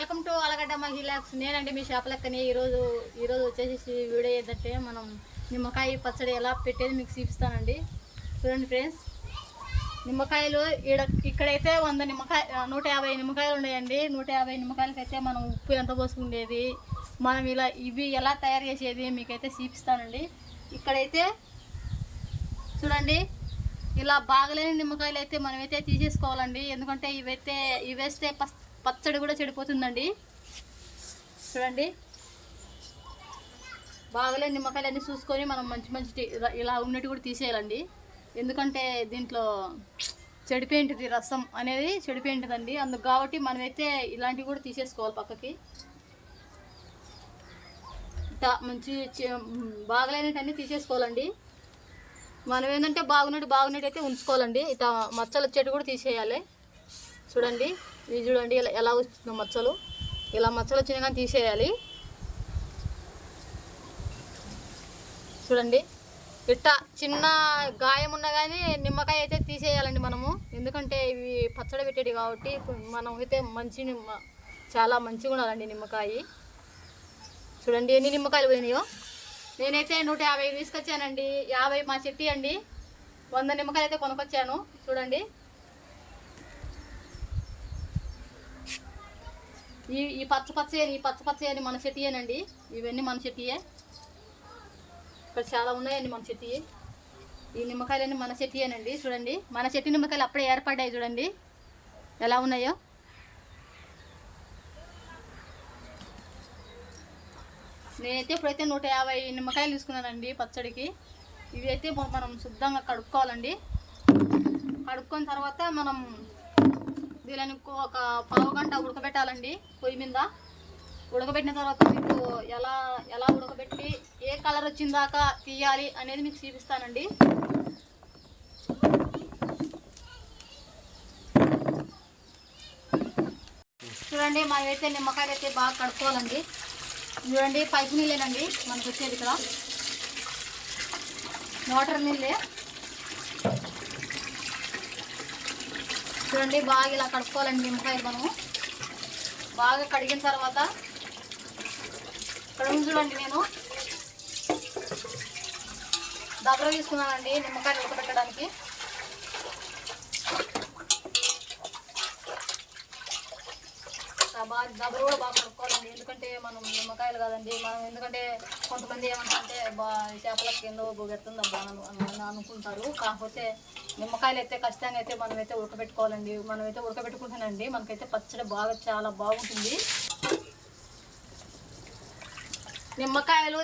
Welcome to Allagadda మహిళాక్స్. నేనండి మీ shop లెక్కనే. ఈరోజు వచ్చేసి వీడియో ఏంటంటే మనం నిమ్మకాయ పచ్చడి ఎలా పెట్టేది మీకు చూపిస్తానండి. చూడండి ఫ్రెండ్స్, నిమ్మకాయలు ఇక్కడైతే 150 నిమ్మకాయలు ఉన్నాయండి. 150 నిమ్మకాయలకైతే మనం ఉప్పు ఎంత పోసుకుండేది, మనం ఇవి ఎలా తయారు చేసేది మీకైతే చూపిస్తానండి. ఇక్కడైతే చూడండి, ఇలా బాగలేని నిమ్మకాయలు అయితే మనమైతే తీసేసుకోవాలండి. ఎందుకంటే ఇవేస్తే పచ్చడి కూడా చెడిపోతుందండి. చూడండి, బాగలేని నిమ్మకాయలు అన్నీ చూసుకొని మనం మంచి ఇలా ఉన్నట్టు కూడా తీసేయాలండి. ఎందుకంటే దీంట్లో చెడిపోయింటుంది, రసం అనేది చెడిపోయింటుందండి. అందుకు కాబట్టి మనమైతే ఇలాంటివి కూడా తీసేసుకోవాలి పక్కకి. మంచి బాగలేనివన్నీ తీసేసుకోవాలండి. మనం ఏంటంటే బాగున్నట్టు అయితే ఉంచుకోవాలండి. ఇట్లా మచ్చలు వచ్చేటి కూడా తీసేయాలి. చూడండి, ఇది చూడండి ఎలా వస్తుందో మచ్చలు. ఇలా మచ్చలు వచ్చినా కానీ తీసేయాలి. చూడండి, ఇట్లా చిన్న గాయం ఉన్నా కానీ నిమ్మకాయ అయితే తీసేయాలండి మనము. ఎందుకంటే ఇవి పచ్చడి పెట్టేది కాబట్టి మనం అయితే చాలా మంచిగా ఉండాలండి నిమ్మకాయ. చూడండి ఎన్ని నిమ్మకాయలు పోయినాయో. నేనైతే 150 తీసుకొచ్చానండి. 50 మా చెట్టి అండి. 100 నిమ్మకాయలు అయితే కొనుక్కొచ్చాను. చూడండి, ఈ పచ్చని మన చెట్టియేనండి. ఇవన్నీ మన చెట్టియే. ఇక్కడ చాలా ఉన్నాయండి మన చెట్టియే. ఈ నిమ్మకాయలన్నీ మన చెట్టియేనండి. చూడండి, మన చెట్టు నిమ్మకాయలు అప్పుడే ఏర్పడ్డాయి. చూడండి ఎలా ఉన్నాయో. నేనైతే ఇప్పుడైతే 150 నిమ్మకాయలు తీసుకున్నానండి పచ్చడికి. ఇవి అయితే మనం శుద్ధంగా కడుక్కోవాలండి. కడుక్కొని తర్వాత మనం దీనిని ఒక పావు గంట ఉడకబెట్టాలండి పొయ్యి మీద. ఉడకబెట్టిన తర్వాత మీకు ఎలా ఉడకబెట్టి ఏ కలర్ వచ్చిందాకా తీయాలి అనేది మీకు చూపిస్తానండి. చూడండి, మనమైతే నిమ్మకాయలు అయితే బాగా కడుక్కోవాలండి. చూడండి, పైపు నీళ్ళేనండి మనకు వచ్చేది. ఇక్కడ వాటర్ నీళ్ళే. చూడండి, బాగా ఇలా కడుక్కోవాలండి నిమ్మకాయలు. మనము బాగా కడిగిన తర్వాత ఇక్కడ చూడండి, నేను దబ్బర తీసుకున్నానండి నిమ్మకాయలు ఉడకబెట్టడానికి. దబ్బర కూడా బాగా కడుక్కోవాలండి. ఎందుకంటే మనం నిమ్మకాయలు కాదండి, ఎందుకంటే కొంతమంది ఏమంటారంటే చేపలకు ఎన్నో పెడుతుంది అబ్బా అని అనుకుంటారు. కాకపోతే నిమ్మకాయలు అయితే ఖచ్చితంగా అయితే మనమైతే ఉడకబెట్టుకోవాలండి. మనమైతే ఉడకబెట్టుకుంటానండి. మనకైతే పచ్చడి చాలా బాగుంటుంది. నిమ్మకాయలు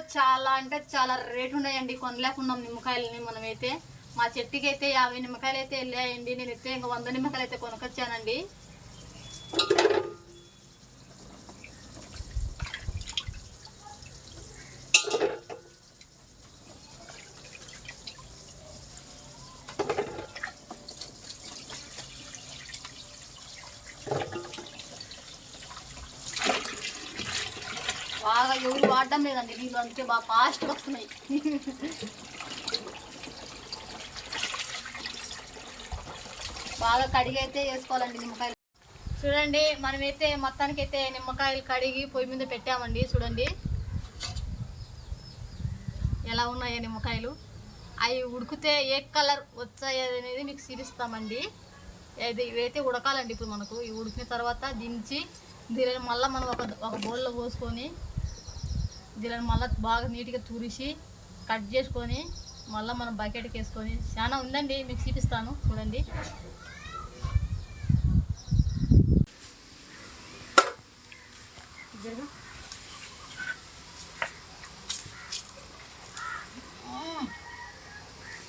చాలా రేటు ఉన్నాయండి. కొనలేకున్నాం నిమ్మకాయలని మనమైతే. మా చెట్టుకి అయితే 50 నిమ్మకాయలు అయితే వెళ్ళాయండి. నేనైతే ఇంకా 100 నిమ్మకాయలు అయితే కొనుక్కొచ్చానండి. బాగా ఎవరు వాడడం లేదండి నీళ్ళు, అందుకే బాగా ఫాస్ట్గా వస్తున్నాయి. బాగా కడిగి అయితే వేసుకోవాలండి నిమ్మకాయలు. చూడండి, మనమైతే మొత్తానికి అయితే నిమ్మకాయలు కడిగి పొయ్యి మీద పెట్టామండి. చూడండి ఎలా ఉన్నాయో నిమ్మకాయలు. అవి ఉడికితే ఏ కలర్ వచ్చాయి అనేది మీకు చూపిస్తామండి. ఇవైతే ఉడకాలండి. ఇప్పుడు మనకు ఇవి ఉడికిన తర్వాత దించి దీనిని మళ్ళీ మనం ఒక బౌల్లో పోసుకొని దీనిని మళ్ళీ బాగా నీట్గా తురిసి కట్ చేసుకొని మళ్ళీ మనం బకెట్కి వేసుకొని చాలా ఉందండి మీకు చూపిస్తాను. చూడండి,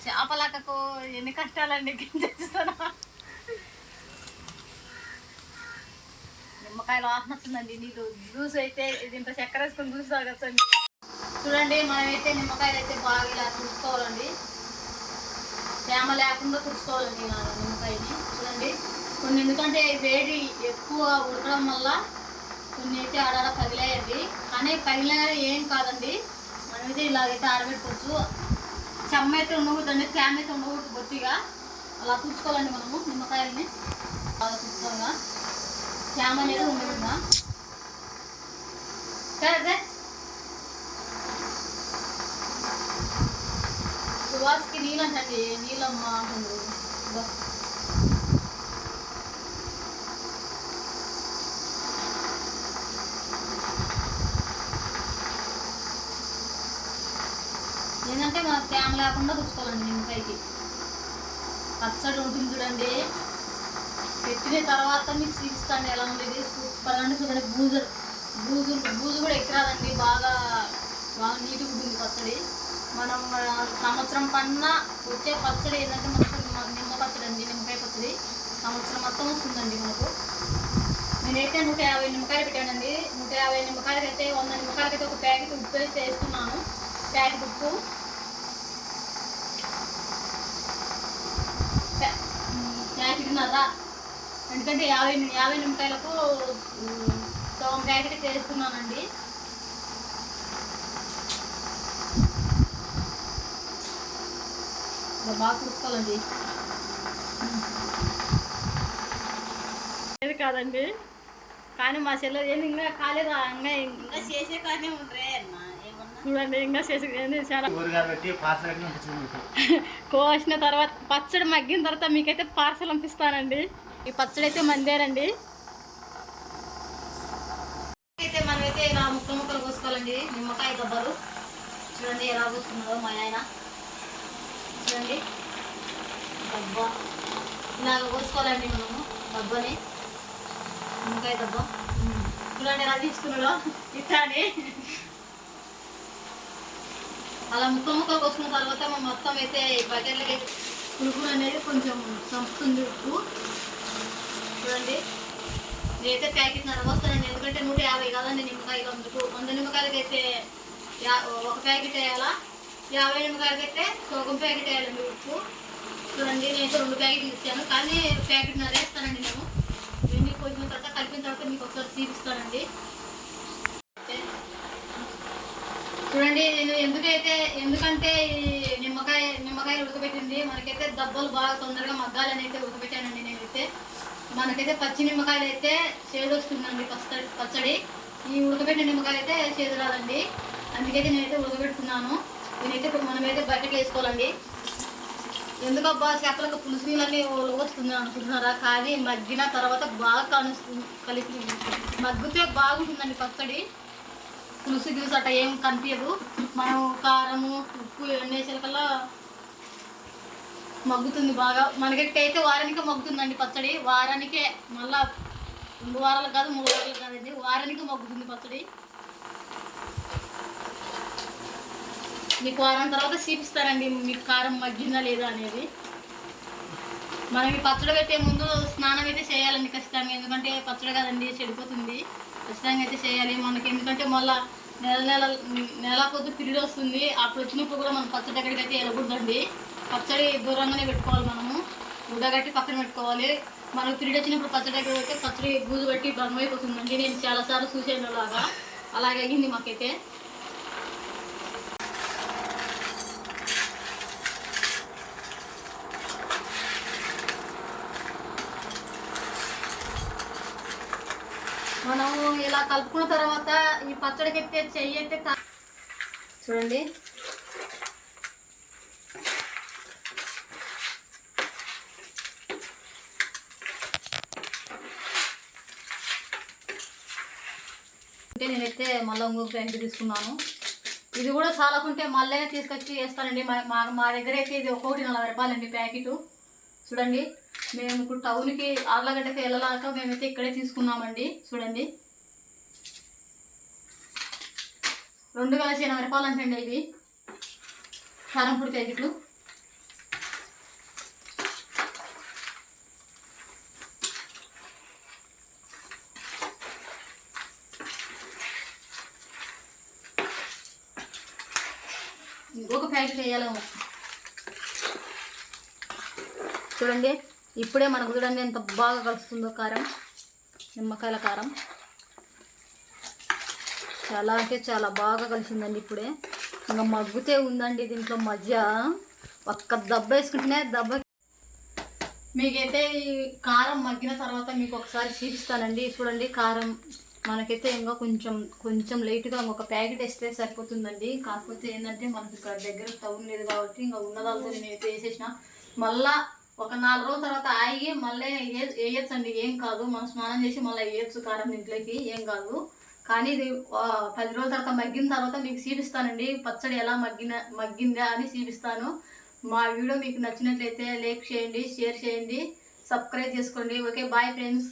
చేపలకకు ఎన్ని కష్టాలండి చేస్తాను. నిమ్మకాయలు వాసన వస్తుందండి. నీళ్ళు జ్యూస్ అయితే దీంట్లో చక్కెర వేసుకొని జ్యూస్ తాగొచ్చండి. చూడండి, మనమైతే నిమ్మకాయలు అయితే బాగా ఇలా తుడుచుకోవాలండి. తేమ లేకుండా తుడుచుకోవాలండి ఇలా నిమ్మకాయని. చూడండి, కొన్ని ఎందుకంటే వేడి ఎక్కువ ఉడకడం వల్ల కొన్ని అయితే ఆడాడ పగిలాయండి. కానీ పగిలినా ఏం కాదండి, మనమైతే ఇలాగైతే ఆడబెట్టుకోవచ్చు. చెమ్మ అయితే ఉండకూడదండి, తేమ అయితే ఉండకూడదు. బొత్తిగా అలా తుడుచుకోవాలండి మనము నిమ్మకాయలని బాగా శుభ్రంగా. తేమ అనేది ఉండకూడదా. సరే సువాస్కి నీళ్ళంటండి, నీళ్ళమ్మ అంటున్నారు. ఏంటంటే మనకు తేమ లేకుండా చూసుకోవాలండి నిమ్మకాయకి. పచ్చడి ఉంటుంది చూడండి, పెట్టిన తర్వాత మీకు చూపిస్తాండి ఎలా ఉండేది. సూపర్ అంటే చూడండి. బూజు కూడా ఎక్కరాదండి, బాగా నీట్గా ఉంటుంది పచ్చడి. మనం సంవత్సరం పన్నా వచ్చే పచ్చడి ఏంటంటే మనకు నిమ్మ పచ్చడి అండి, నిమ్మకాయ పచ్చడి సంవత్సరం మొత్తం వస్తుందండి మనకు. నేనైతే 150 నిమ్మకాయలు పెట్టానండి. 150 నిమ్మకాయలకి అయితే 100 నిమ్మకాయలకైతే ఒక ప్యాకెట్ ఉప్పు అయితే వేసుకున్నాను. ప్యాకెట్ ఉప్పు, ప్యాకెట్న్నర, ఎందుకంటే 50 నిమ్మకాయలకు సగం ప్యాకెట్ వేస్తున్నానండి. బాగా చూసుకోవాలండి. ఏది కాదండి, కానీ మా చెల్లె ఏంది ఇంకా కాలేదా, ఇంకా చేసే కానీ ఉండరే చూడండి. ఇంకా చేసే చాలా కోసిన తర్వాత పచ్చడి మగ్గిన తర్వాత మీకైతే పార్సల్ పంపిస్తానండి. ఈ పచ్చడి అయితే మందేనండి. అయితే మనమైతే ఇలా ముక్కలు కోసుకోవాలండి. నిమ్మకాయ దెబ్బలు చూడండి ఎలా కోసుకున్నారో మా ఆయన. చూడండి దెబ్బ ఇలాగ కోసుకోవాలండి మనము దెబ్బని, నిమ్మకాయ దెబ్బ చూడండి ఎలా తీసుకున్నాడో ఇట్లానే. అలా ముక్కలు కోసుకున్న తర్వాత మనం మొత్తం అయితే బకెట్లకి పులుపు అనేది కొంచెం చంపుతుంది ఉప్పు. చూడండి నేనైతే ప్యాకెట్న్నర వస్తానండి, ఎందుకంటే 150 కాదండి నిమ్మకాయలు. అందుకు 100 నిమ్మకాయలకి అయితే ఒక ప్యాకెట్ వేయాలా, 50 నిమ్మకాయలకి అయితే సగం ప్యాకెట్ వేయాలండి ఉప్పు. చూడండి నేనైతే 2 ప్యాకెట్లు ఇచ్చాను, కానీ ప్యాకెట్న్నర వేస్తానండి నేను. ఇవన్నీ కొంచెం తర్వాత కలిపిన తర్వాత మీకు ఒకసారి చూపిస్తానండి. చూడండి నేను ఎందుకంటే ఈ నిమ్మకాయ ఉడకబెట్టింది మనకైతే దెబ్బలు బాగా తొందరగా మగ్గాలని అయితే ఉడకబెట్టానండి నేనైతే. మనకైతే పచ్చి నిమ్మకాయలు అయితే చేదు వస్తుందండి పచ్చడి. ఈ ఉడకబెట్టిన నిమ్మకాయలు అయితే చేదు రాదండి, అందుకైతే నేనైతే ఉడకబెట్టుకున్నాను. నేనైతే ఇప్పుడు మనమైతే బయటకు వేసుకోవాలండి. ఎందుకబ్బా చేపలకు పులుసు నీళ్ళని వస్తుంది అనుకుంటున్నారా, కానీ మగ్గిన తర్వాత బాగా కలిపి మగ్గితే బాగుంటుందండి పచ్చడి. పులుసు గిలుసు అట్ట ఏం కనిపించదు. మనం కారము ఉప్పు వేసేకల్లా మగ్గుతుంది బాగా. మనకైతే వారానికే మగ్గుతుందండి పచ్చడి. వారానికే, మళ్ళా 2 వారాలు కాదు 3 వారాలు కాదండి, వారానికి మగ్గుతుంది పచ్చడి. మీకు వారం తర్వాత చూపిస్తారండి మీకు కారం మగ్గిందా లేదా అనేది. మనం ఈ పచ్చడి పెట్టే ముందు స్నానం అయితే చేయాలండి ఖచ్చితంగా, ఎందుకంటే పచ్చడి కదండి చెడిపోతుంది. ఖచ్చితంగా అయితే చేయాలి మనకి, ఎందుకంటే మళ్ళీ నెల కొద్ది పీరియడ్ వస్తుంది. అప్పుడు వచ్చినప్పుడు కూడా మనం పచ్చడి ఎక్కడికి అయితే వెళ్ళకూడదండి. పచ్చడి దూరంగానే పెట్టుకోవాలి, మనము ఉడగట్టి పక్కన పెట్టుకోవాలి. మనకు పీరియడ్ వచ్చినప్పుడు పచ్చడి దగ్గర అయితే పచ్చడి బూజు పెట్టి బంద్ అయిపోతుందండి. నేను చాలాసార్లు చూసాను అలాగే అయ్యింది మాకైతే. మనము ఇలా కలుపుకున్న తర్వాత ఈ పచ్చడికి అయితే చెయ్యి అయితే చూడండి నేనైతే మళ్ళీ ఇంకొక ప్యాకెట్ తీసుకున్నాను. ఇది కూడా చాలాకుంటే మళ్ళీ తీసుకొచ్చి వేస్తానండి. మా దగ్గర అయితే ఇది ఒక్కొక్కటి 40 రూపాయలండి ప్యాకెట్. చూడండి మేము ఇప్పుడు టౌన్కి ఆర్లగడ్డకి వెళ్ళలాక మేమైతే ఇక్కడే తీసుకున్నామండి. చూడండి 2 కలిసి 80 రూపాయలు అంటండి ఇవి కారంపొడి ప్యాకెట్లు. ఇంకొక ప్యాకెట్ వేయాలేమో. చూడండి ఇప్పుడే మనకు చూడండి ఎంత బాగా కలుస్తుందో కారం, నిమ్మకాయల కారం చాలా అంటే చాలా బాగా కలిసిందండి. ఇప్పుడే ఇంకా మగ్గుతే ఉందండి దీంట్లో మధ్య. ఒక్క దెబ్బ వేసుకుంటేనే దెబ్బ. మీకైతే ఈ కారం మగ్గిన తర్వాత మీకు ఒకసారి చూపిస్తానండి. చూడండి కారం మనకైతే ఇంకా కొంచెం లైట్గా ఇంకొక ప్యాకెట్ వేస్తే సరిపోతుందండి. కాకపోతే ఏంటంటే మనకి ఇక్కడ దగ్గర టౌన్ లేదు కాబట్టి ఇంకా ఉన్నదాలతో నేను అయితే వేసేసిన. మళ్ళీ ఒక 4 రోజుల తర్వాత ఆగి మళ్ళీ వేయచ్చండి, ఏం కాదు. మనం స్నానం చేసి మళ్ళీ వేయచ్చు కారం ఇంట్లోకి, ఏం కాదు. కానీ ఇది 10 రోజుల తర్వాత మగ్గిన తర్వాత మీకు చూపిస్తానండి పచ్చడి ఎలా మగ్గిందా అని చూపిస్తాను. మా వీడియో మీకు నచ్చినట్లయితే లైక్ చేయండి, షేర్ చేయండి, సబ్స్క్రైబ్ చేసుకోండి. Okay, bye friends.